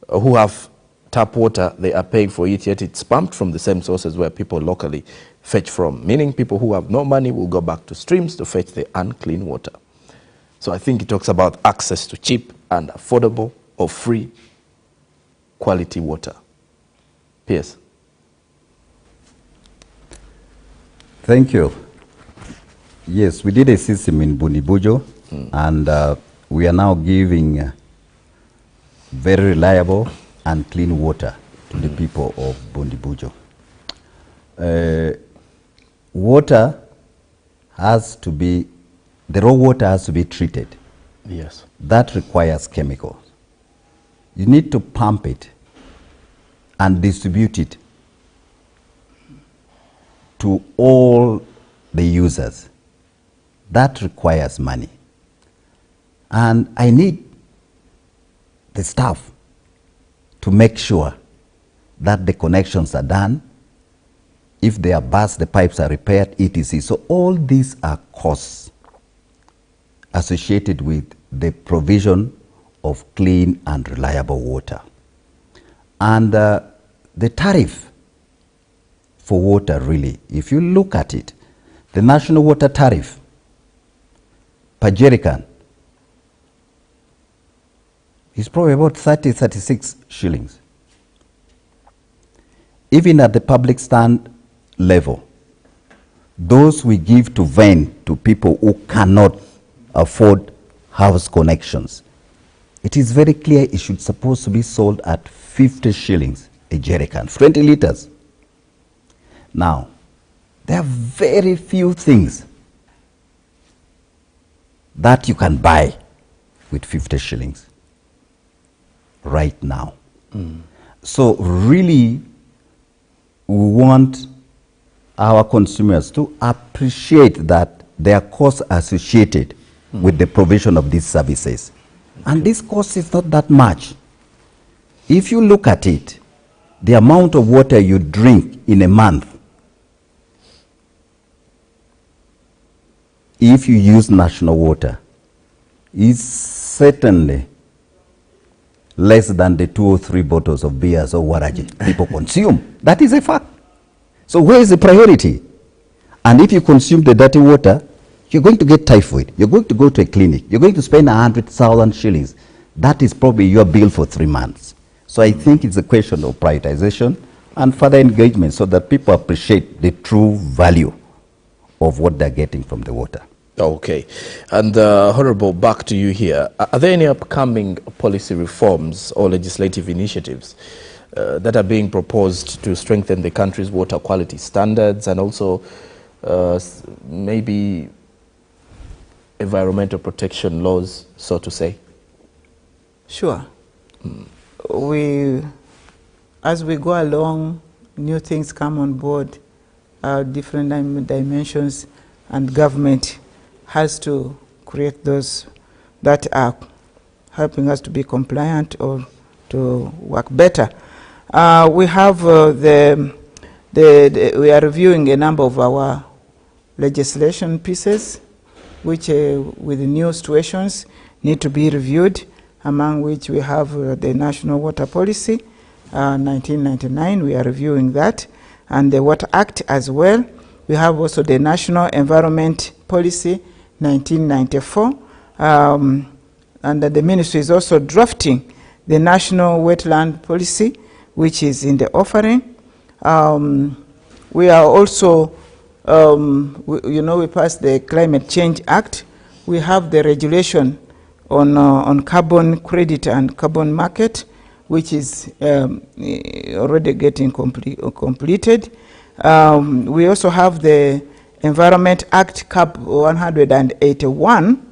who have tap water, they are paying for it, yet it's pumped from the same sources where people locally fetch from, meaning people who have no money will go back to streams to fetch the unclean water. So I think it talks about access to cheap and affordable or free quality water. P.S. Thank you. Yes, we did a system in Bundibujo, and we are now giving very reliable and clean water to the people of Bundibujo. Water has to be, the raw water has to be treated. Yes. That requires chemicals. You need to pump it and distribute it to all the users. That requires money. And I need the staff to make sure that the connections are done. If they are burst, the pipes are repaired, etc. So all these are costs associated with the provision of clean and reliable water. And the tariff for water, really, if you look at it, the national water tariff per jerrycan is probably about 36 shillings. Even at the public stand level, those we give to vend to people who cannot afford house connections, it is very clear it should supposed to be sold at 50 shillings a jerrycan, 20 liters. Now, there are very few things that you can buy with 50 shillings right now. So really, we want our consumers to appreciate that there are costs associated with the provision of these services. And this cost is not that much. If you look at it, the amount of water you drink in a month, if you use national water, is certainly less than the 2 or 3 bottles of beers or waraji people consume. That is a fact. So where is the priority? And if you consume the dirty water, you're going to get typhoid. You're going to go to a clinic. You're going to spend 100,000 shillings. That is probably your bill for 3 months. So I think it's a question of prioritization and further engagement so that people appreciate the true value of what they're getting from the water. Okay. And Honorable, back to you here. Are there any upcoming policy reforms or legislative initiatives that are being proposed to strengthen the country's water quality standards and also maybe environmental protection laws, so to say? Sure. As we go along, new things come on board, different dimensions, and government has to create those that are helping us to be compliant or to work better. We have we are reviewing a number of our legislation pieces, which with new situations need to be reviewed, among which we have the National Water Policy, 1999, we are reviewing that, and the Water Act as well. We have also the National Environment Policy, 1994, and the ministry is also drafting the National Wetland Policy, which is in the offering. We are also, we passed the Climate Change Act. We have the regulation on carbon credit and carbon market, which is already getting completed. We also have the Environment Act Cap 181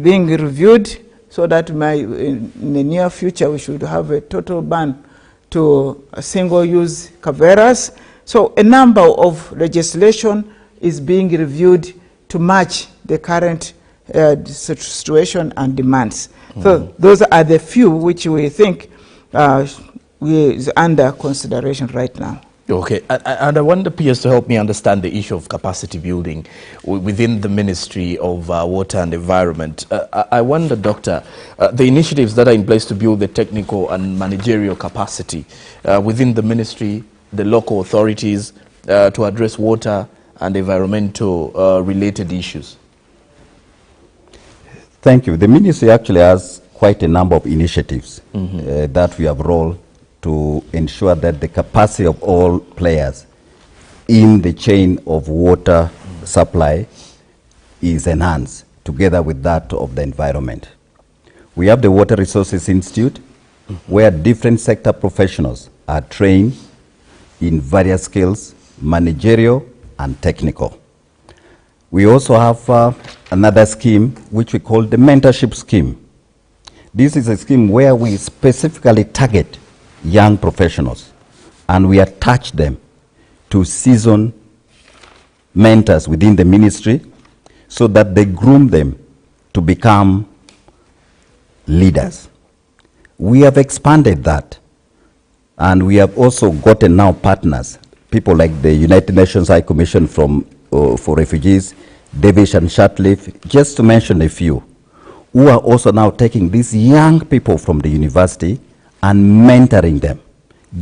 being reviewed, so that in the near future we should have a total ban to single-use caveras. So a number of legislation is being reviewed to match the current situation and demands. So those are the few which we think is under consideration right now. Okay, and I wonder, PS, to help me understand the issue of capacity building within the Ministry of Water and Environment. I wonder, Doctor, the initiatives that are in place to build the technical and managerial capacity within the ministry, the local authorities, to address water and environmental related issues. Thank you. The ministry actually has quite a number of initiatives that we have rolled to ensure that the capacity of all players in the chain of water supply is enhanced, together with that of the environment. We have the Water Resources Institute, where different sector professionals are trained in various skills, managerial and technical. We also have another scheme which we call the mentorship scheme. This is a scheme where we specifically target young professionals and we attach them to seasoned mentors within the ministry so that they groom them to become leaders. We have expanded that, and we have also gotten now partners, people like the United Nations High Commission for Refugees, Davis and Shatliff, just to mention a few, who are also now taking these young people from the university and mentoring them,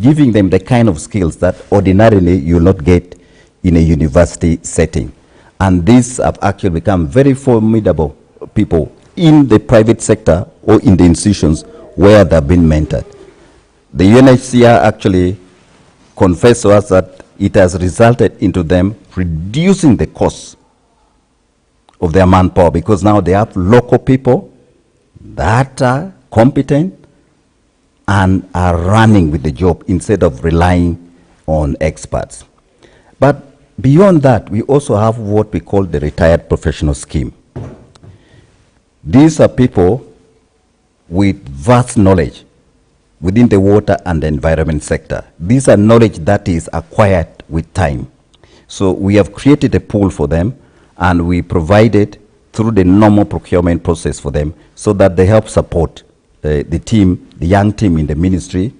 giving them the kind of skills that ordinarily you will not get in a university setting. And these have actually become very formidable people in the private sector or in the institutions where they've been mentored. The UNHCR actually confessed to us that it has resulted into them reducing the costs of their manpower, because now they have local people that are competent and are running with the job instead of relying on experts. But beyond that, we also have what we call the retired professional scheme. These are people with vast knowledge within the water and the environment sector. These are knowledge that is acquired with time. So we have created a pool for them, and we provided through the normal procurement process for them so that they help support the team, the young team in the ministry,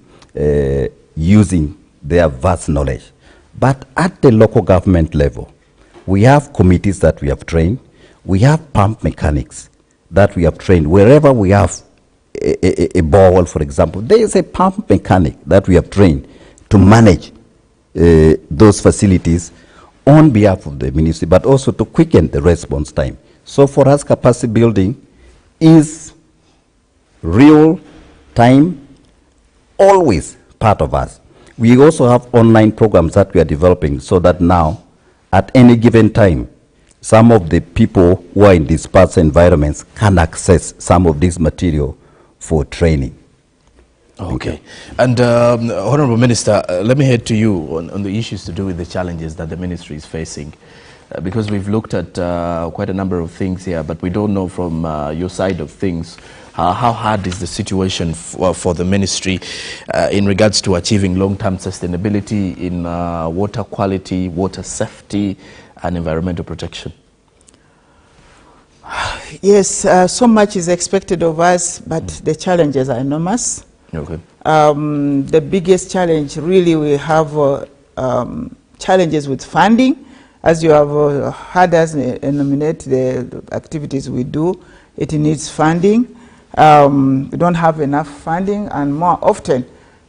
using their vast knowledge. But at the local government level, we have committees that we have trained. We have pump mechanics that we have trained. Wherever we have a borewell, for example, there is a pump mechanic that we have trained to manage those facilities on behalf of the ministry, but also to quicken the response time. So for us, capacity building is real time, always part of us. We also have online programs that we are developing so that now, at any given time, some of the people who are in dispersed environments can access some of this material for training. Okay. And Honorable Minister, let me head to you on the issues to do with the challenges that the ministry is facing. Because we've looked at quite a number of things here, but we don't know from your side of things how hard is the situation for the ministry in regards to achieving long-term sustainability in water quality, water safety, and environmental protection. Yes, so much is expected of us, but the challenges are enormous. Okay. The biggest challenge, really, we have challenges with funding. As you have heard us enumerate the activities we do, it needs funding. We don't have enough funding, and more often,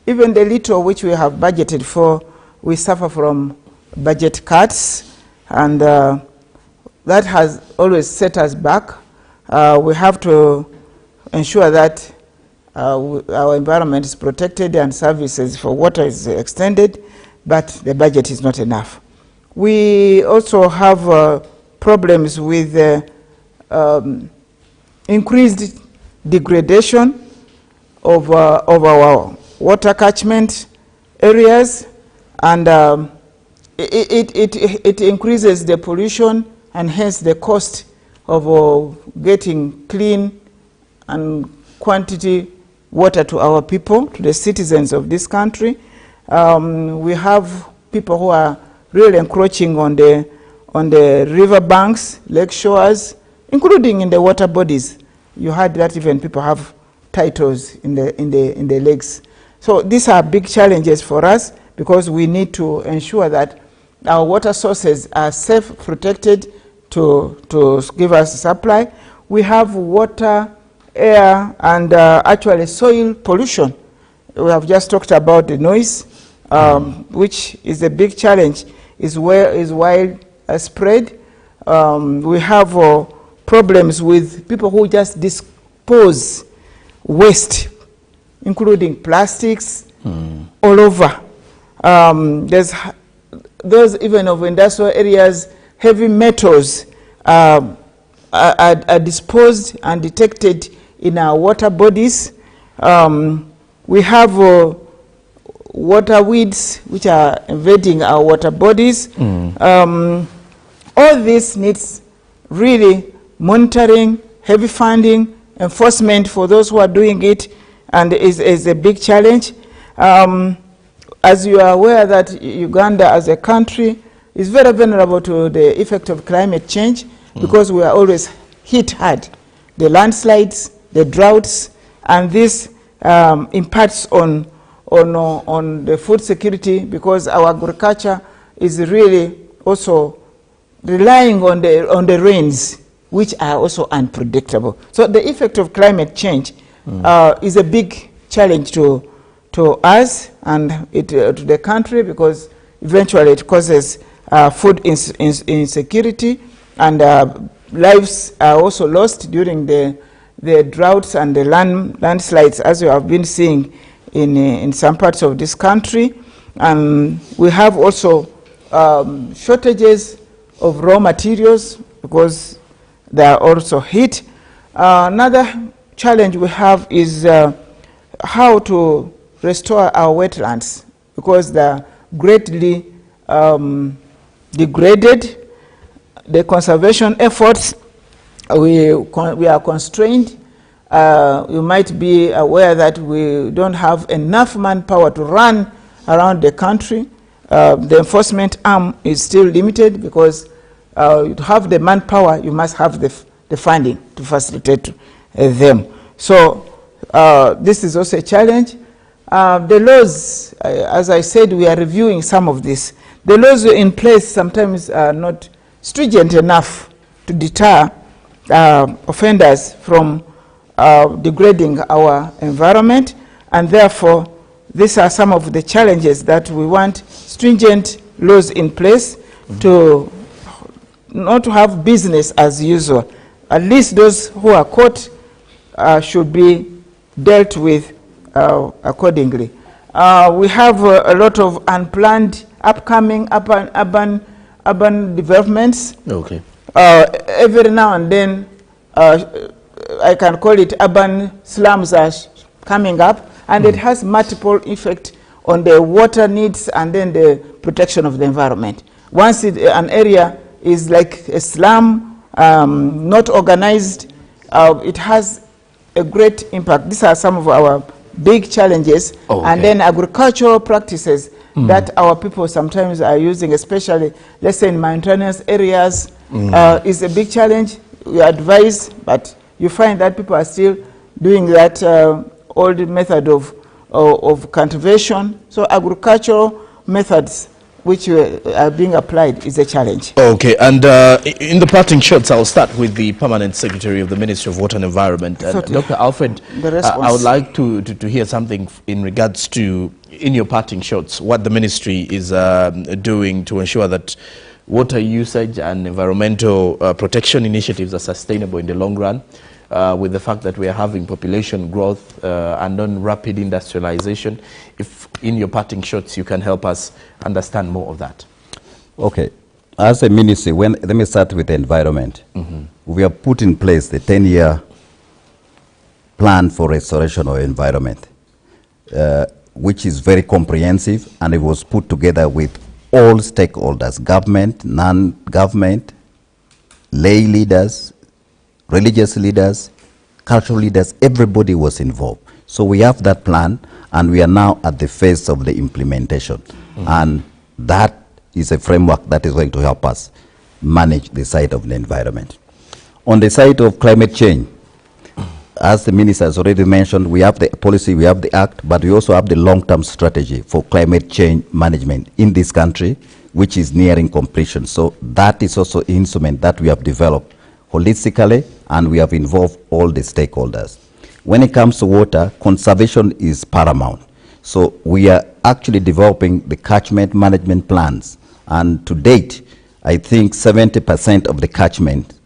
even the little which we have budgeted for, we suffer from budget cuts, and that has always set us back. We have to ensure that our environment is protected and services for water is extended, but the budget is not enough. We also have problems with increased degradation of our water catchment areas, and it increases the pollution and hence the cost of getting clean and quantity water to our people, to the citizens of this country. We have people who are really encroaching on the river banks, lake shores, including in the water bodies. You heard that even people have titles in the lakes. So these are big challenges for us, because we need to ensure that our water sources are safe, protected to give us supply. We have water, air, and actually soil pollution. We have just talked about the noise, which is a big challenge, is widespread. We have problems with people who just dispose waste, including plastics, all over. There's those even of industrial areas, heavy metals are disposed and detected in our water bodies. We have water weeds which are invading our water bodies. All this needs really monitoring, heavy funding, enforcement for those who are doing it, and is a big challenge. As you are aware that Uganda as a country is very vulnerable to the effect of climate change, because we are always hit hard. The landslides, the droughts, and this impacts on the food security, because our agriculture is really also relying on the rains, which are also unpredictable. So the effect of climate change is a big challenge to us and to the country, because eventually it causes food insecurity, and lives are also lost during the droughts and the landslides, as we have been seeing in some parts of this country. And we have also shortages of raw materials, because they are also hit. Another challenge we have is how to restore our wetlands, because they are greatly degraded. The conservation efforts, we are constrained. You might be aware that we don't have enough manpower to run around the country. The enforcement arm is still limited, because to have the manpower, you must have the funding to facilitate them. So this is also a challenge. The laws, as I said, we are reviewing some of this. The laws in place sometimes are not stringent enough to deter offenders from degrading our environment, and therefore these are some of the challenges that we want stringent laws in place to not to have business as usual. At least those who are caught should be dealt with accordingly. We have a lot of unplanned upcoming urban developments. Okay. Every now and then, I can call it urban slums are coming up, and it has multiple effect on the water needs and then the protection of the environment. Once an area is like a slum, not organized, it has a great impact. These are some of our big challenges. Oh, okay. And then agricultural practices that our people sometimes are using, especially, let's say, in mountainous areas, is a big challenge. We advise, but you find that people are still doing that old method of cultivation. So agricultural methods which are being applied is a challenge. Okay, and in the parting shots, I'll start with the Permanent Secretary of the Ministry of Water and Environment. And Dr. Alfred, I would like to hear something in regards to, in your parting shots, what the ministry is doing to ensure that water usage and environmental protection initiatives are sustainable in the long run, with the fact that we are having population growth and non-rapid industrialization. If in your parting shots you can help us understand more of that. Okay. As a ministry, let me start with the environment. We have put in place the 10-year plan for restoration of environment, which is very comprehensive, and it was put together with all stakeholders, government, non-government, lay leaders, religious leaders, cultural leaders, everybody was involved. So we have that plan, and we are now at the phase of the implementation. And that is a framework that is going to help us manage the side of the environment. On the side of climate change, as the minister has already mentioned, we have the policy, we have the act, but we also have the long-term strategy for climate change management in this country, which is nearing completion. So that is also an instrument that we have developed holistically, and we have involved all the stakeholders. When it comes to water, conservation is paramount. So we are actually developing the catchment management plans, and to date, I think 70% of the catchment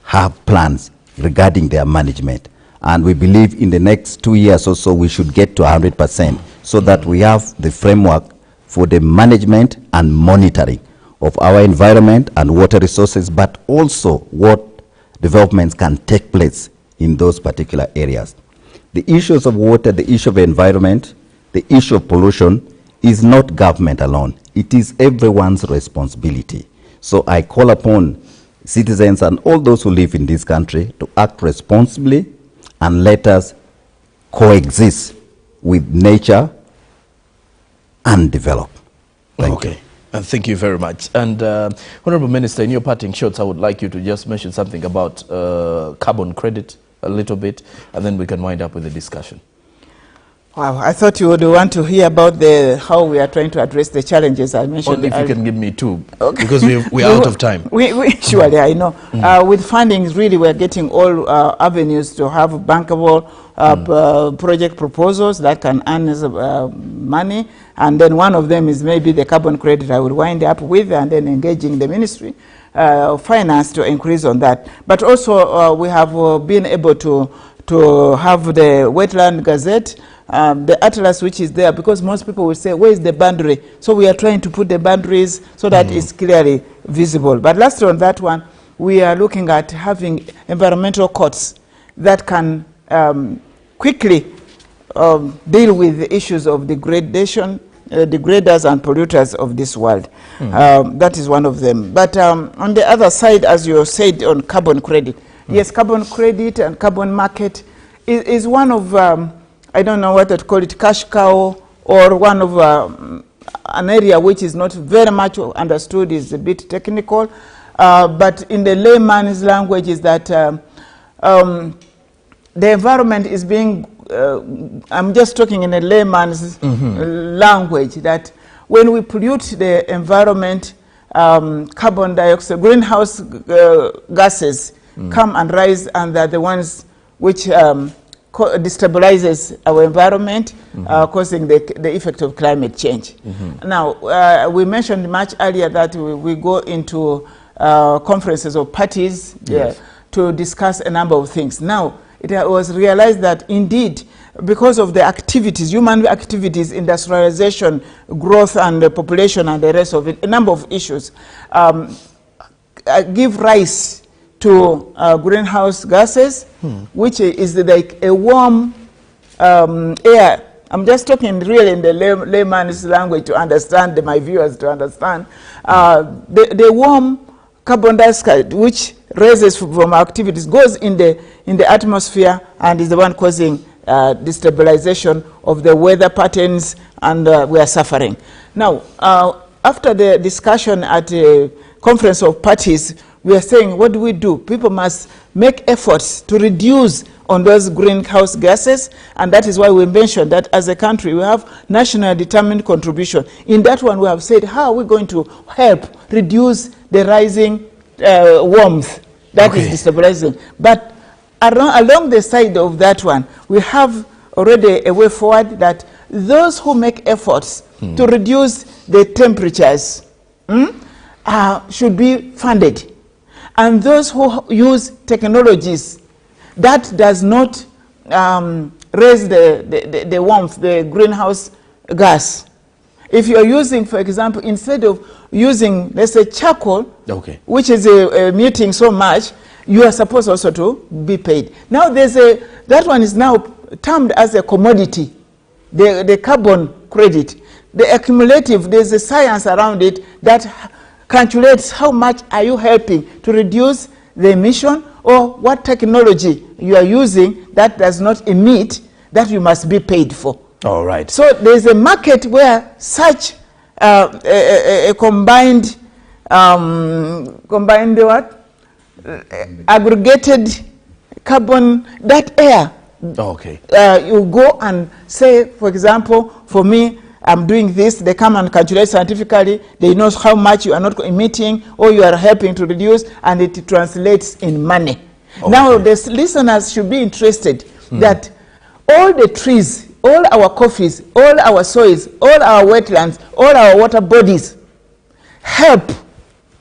have plans regarding their management. And we believe in the next 2 years or so, we should get to 100%, so that we have the framework for the management and monitoring of our environment and water resources, but also what developments can take place in those particular areas. The issues of water, the issue of environment, the issue of pollution is not government alone. It is everyone's responsibility. So I call upon citizens and all those who live in this country to act responsibly and let us coexist with nature and develop. Thank you. And thank you very much. And Honorable Minister, in your parting shots, I would like you to just mention something about carbon credit a little bit, and then we can wind up with the discussion. Wow, I thought you would want to hear about how we are trying to address the challenges I mentioned. Only if you can give me two, because we are out of time. Surely, I know. With fundings, really, we're getting all avenues to have bankable project proposals that can earn money. And then one of them is maybe the carbon credit I will wind up with, and then engaging the Ministry of Finance to increase on that. But also, we have been able to have the Wetland Gazette, the atlas which is there, because most people will say, where is the boundary? So we are trying to put the boundaries so that it's clearly visible. But lastly on that one, we are looking at having environmental courts that can quickly deal with the issues of degradation, degraders and polluters of this world. That is one of them. But on the other side, as you said on carbon credit, yes, carbon credit and carbon market is one of I don't know what to call it, cash cow, or one of an area which is not very much understood, is a bit technical, but in the layman's language is that the environment is being, I'm just talking in a layman's language, that when we pollute the environment, carbon dioxide, greenhouse gases come and rise, and they're the ones which destabilizes our environment, causing the effect of climate change. Now, we mentioned much earlier that we go into conferences of parties to discuss a number of things. Now, it was realized that indeed, because of the activities, human activities, industrialization, growth and population and the rest of it, a number of issues give rise to greenhouse gases, which is like a warm air I'm just talking really in the layman's language to understand, my viewers to understand. The warm carbon dioxide, which raises from our activities, goes in the atmosphere and is the one causing destabilization of the weather patterns, and we are suffering. Now, after the discussion at a conference of parties, we are saying, what do we do? People must make efforts to reduce on those greenhouse gases, and that is why we mentioned that as a country we have national determined contribution. In that one we have said, how are we going to help reduce the rising warmth that is destabilizing? But along the side of that one, we have already a way forward that those who make efforts to reduce the temperatures should be funded. And those who use technologies that does not raise the warmth, the greenhouse gas. If you are using, for example, instead of using, let's say, charcoal, which is emitting so much, you are supposed also to be paid. Now that one is now termed as a commodity, the carbon credit. The accumulative, there's a science around it that calculates how much are you helping to reduce the emission, or what technology you are using that does not emit, that you must be paid for. All right. So there's a market where such a combined what? Aggregated carbon, that air. You go and say, for example, for me, I'm doing this, they come and calculate scientifically, they know how much you are not emitting or you are helping to reduce, and it translates in money. Now, the listeners should be interested that all the trees, all our coffees, all our soils, all our wetlands, all our water bodies help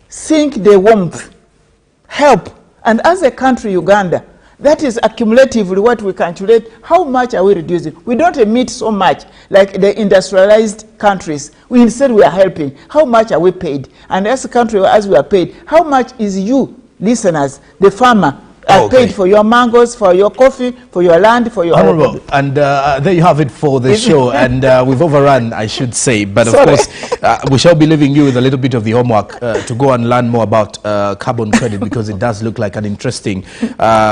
sink the warmth, help. And as a country, Uganda, that is accumulatively what we calculate. How much are we reducing? We don't emit so much like the industrialized countries. Instead, we are helping. How much are we paid? And as a country, as we are paid, how much is you, listeners, the farmer, paid for your mangoes, for your coffee, for your land, for your... Honorable, and there you have it for the show, and we've overrun, I should say, but of course, we shall be leaving you with a little bit of the homework to go and learn more about carbon credit, because it does look like an interesting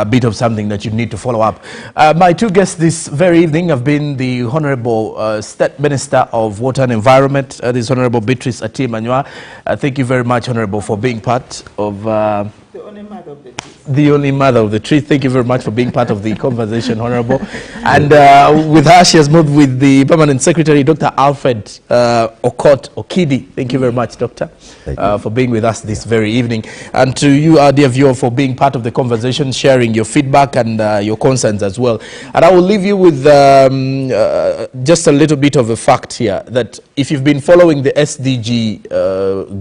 bit of something that you need to follow up. My two guests this very evening have been the Honorable State Minister of Water and Environment, this Honorable Beatrice Ati-Manywa. Thank you very much, Honorable, for being part of... the only mother of the tree. The only mother of the tree. Thank you very much for being part of the conversation, Honorable. And with her, she has moved with the Permanent Secretary, Dr. Alfred Okot Okidi. Thank you very much, Doctor, for being with us this very evening. And to you, our dear viewer, for being part of the conversation, sharing your feedback and your concerns as well. And I will leave you with just a little bit of a fact here, that if you've been following the SDG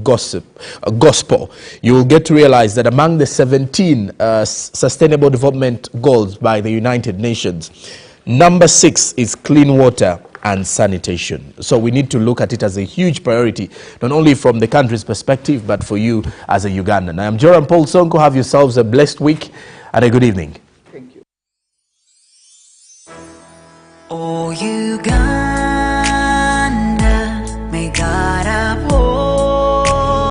gospel, you will get to realize that among the 17 Sustainable Development Goals by the United Nations, number 6 is clean water and sanitation. So we need to look at it as a huge priority, not only from the country's perspective, but for you as a Ugandan. I am JORAM SSONKO. Have yourselves a blessed week and a good evening. Thank you. Oh, Uganda.